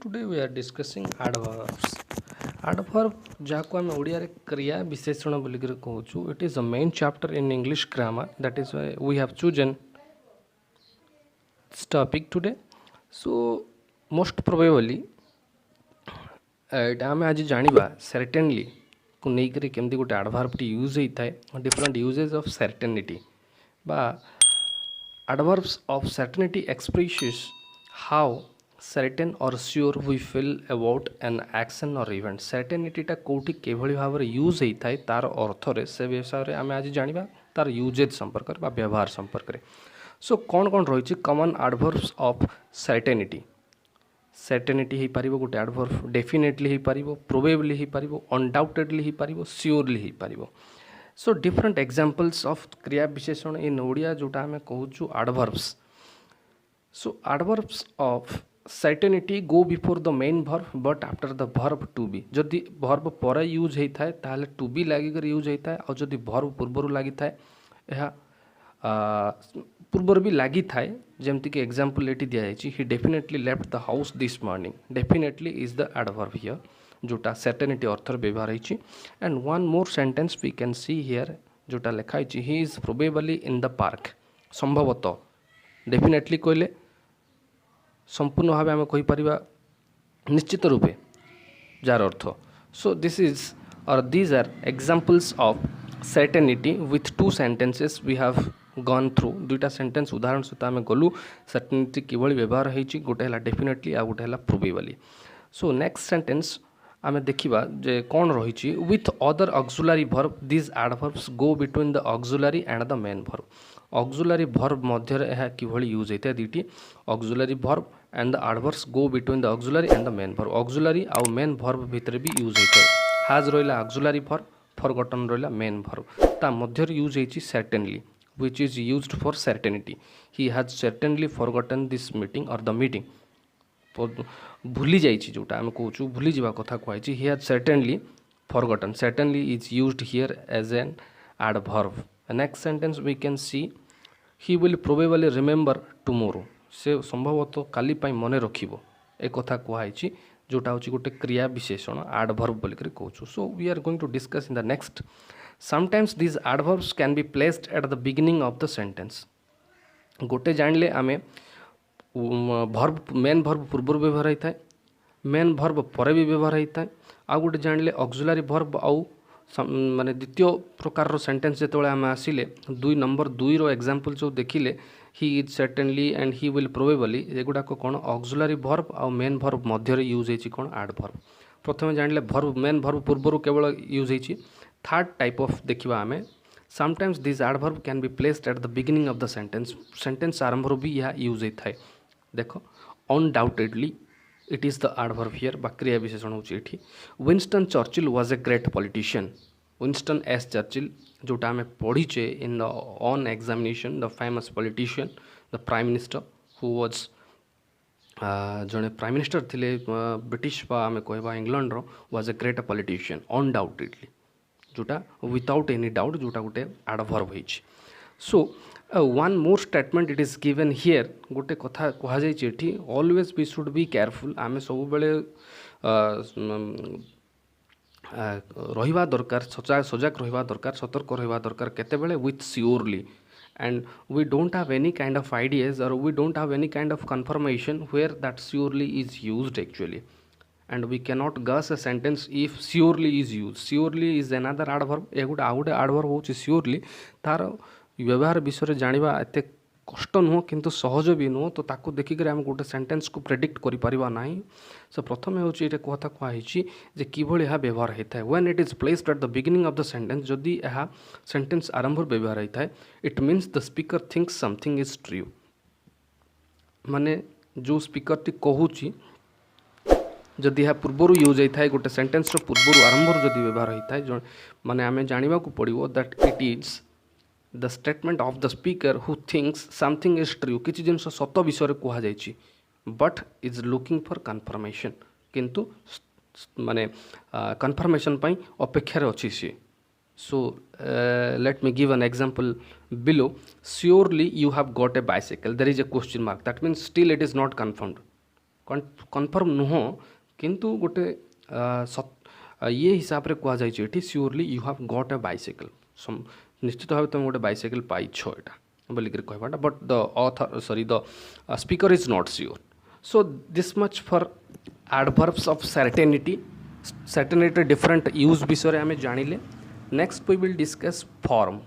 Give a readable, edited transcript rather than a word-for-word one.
today we are discussing adverbs. Adverb ଯାହାକୁ ଆମେ ଓଡ଼ିଆରେ କ୍ରିୟା ବିଶେଷଣ ବୋଲିକରି କହୁଛୁ. It is a main chapter in English grammar. That is why we have chosen this topic today. So most probably ଏଇଟା ଆମେ ଆଜି ଜାଣିବା certainly କୁ ନେଇକରି କେମିତି ଗୋଟେ adverbଟି ୟୁଜ୍ ହେଇଥାଏ. Different uses of certainty ବା adverbs of certainty expresses how certain or sure we feel about an action or event. Certainty टा कोठी केभଳି भाବରେ यूज ହେଇଥାଏ तार अर्थरे से विषय आम आज जानिबा तार यूजेज संपर्क बा व्यवहार संपर्क रे. सो कौन कौन रही common adverbs of certainty. Certainty हो पार गोटे एडवर्ब डेफिनेटली हो पार, प्रोबेबली हो पार, अनडाउटेडली हो पार, श्योरली हो पार. सो डिफरेंट एग्जांपल्स ऑफ क्रिया विशेषण इन ओडिया जोटा आम कहूँ adverbs. So adverbs of certainty go before the main verb but after the verb to be. जदि भर्ब पर यूज होता है ताहले टू बी लागिकर यूज होता है, और जदि भर्ब पूर्वर लगी थाए यह पूर्वर भी लगी थाए. जमती कि एग्जांपल ये दिखाई he definitely left the house this morning. Definitely is the adverb here जोटा सर्टेनिटी अर्थर व्यवहार होती. And one more sentence we can see here जोटा लिखाई he is probably in the park. संभवतः डेफिनेटली कहले संपूर्ण भाव आम कहीपर निश्चित रूपे जार अर्थ. So this is or these are examples of certainty with two sentences we have gone through. दुईटा सेंटेंस उदाहरण सहित आम गलु सर्टेनिटी किभली व्यवहार होती. गोटे है डेफिनेटली आ गोटे है प्रोबेबली. सो नेक्स्ट सेंटेंस आम देखा जे कौन रही with other auxiliary verb this adverbs go between the auxiliary and the main verb. Auxiliary verb मध्य यह किभली यूज होता है दुईटी auxiliary verb and the adverbs go between the auxiliary and the main verb. Auxiliary आउ main verb भितर भी use होता है. हैज रहा ऑक्सिलरी भर्ब, फॉरगॉटन रहा मेन भर्ब. ता मध्य यूज होती certainly which is used for certainty. He has certainly forgotten this meeting or the meeting. भूली जाइए जोटा आम कहूँ भूली जावा कथा कहुई. He has certainly forgotten. Certainly is used here as an adverb. Next sentence we can see he will probably remember tomorrow. से संभवतः काली पाई मन रखिबो ए कथा कहुई जोटा हूँ गोटे क्रिया विशेषण एडवर्ब बोलिक कहूँ. So we are going to discuss in the next. Sometimes these adverbs can be placed at the beginning of the sentence. गोटे जानले आमे भर्ब मेन भर्ब पूर्व व्यवहार होता है, मेन भर्ब पर भी व्यवहार होता है. आ गोटे जानले ऑक्सिलरी भर्ब आउ माने द्वितीय प्रकार सेंटेंस जो आम आसिले दुई नंबर दुई रो एग्जांपल जो देखिले he is certainly and he will probably एगुड़ाक कौन ऑक्सिलरी भर्ब आउ मेन भर्ब मध्य यूज होती कौन एडवर्ब. प्रथम जानले भर्ब मेन भर्ब पूर्वर केवल यूज होती. थर्ड टाइप ऑफ देखा आम sometimes this adverb can be placed at the beginning of the sentence. Sentence आरंभ भी यह यूज होता है. देख undoubtedly it is the adverb here बा क्रिया विशेषण होची एठी. Winston Churchill was a great politician. Winston S Churchill जोटा आम पढ़ीचे in the on examination the famous politician the prime minister who was जड़े प्राइम मिनिस्टर थिले ब्रिटिश बा आम कहवा इंग्लैंड रो was a great politician undoubtedly जोटा विदाउट एनी डाउट जोटा गोटे एडवर्ब होइछि. So one more statement it is given here गोटे कथा कहुई always we should be careful. आम सब बेले रहिबा दरकार सजाग रहिबा दरकार सतर्क रहिबा दरकार केतेबेले with surely. and we don't have any kind of ideas or we don't have any kind of confirmation where that surely is used actually, and we cannot guess a sentence if surely is used. Surely is another adverb. ए गोटे आउ गोटे adverb होची surely. तार व्यवहार विषय जानिबा एते कष्ट नुह किंतु सहज भी नुह. तो ताकू देखिक आम गोटे सेंटेंस को प्रेडिक्ट करि परिबा नाही. सो प्रथम होची एटा कथा कहिछि जे किभଳି हा व्यवहार होता है. When it is placed at the beginning of the sentence जदि यह सेंटेंस आरंभ व्यवहार होता है it means the speaker thinks something is true. माने जो स्पीकर टी कहूची जदि यह पूर्वर यूज होता है गोटे सेंटेंस पूर्वर आरंभ जदि व्यवहार होता है माने आम जाना पड़ो that it is the statement of the speaker who thinks something is true. किसी जिन सत विषय कहुई but is looking for confirmation किंतु माने कन्फर्मेशन पाई अपेक्षार अच्छी सी. So let me give an example below. Surely you have got a bicycle. There is a question mark. That means still it is not confirmed. Confirm नुह किंतु गोटे ये हिसाब रे कह जाइए surely you have got a bicycle निश्चित भाव तुम गोटे बाइसाइकल पाइछ एटा बोलिक कहवाटा but the author sorry the speaker is not sure so this much for adverbs of certainty different use विषय आम जानिले next we will discuss form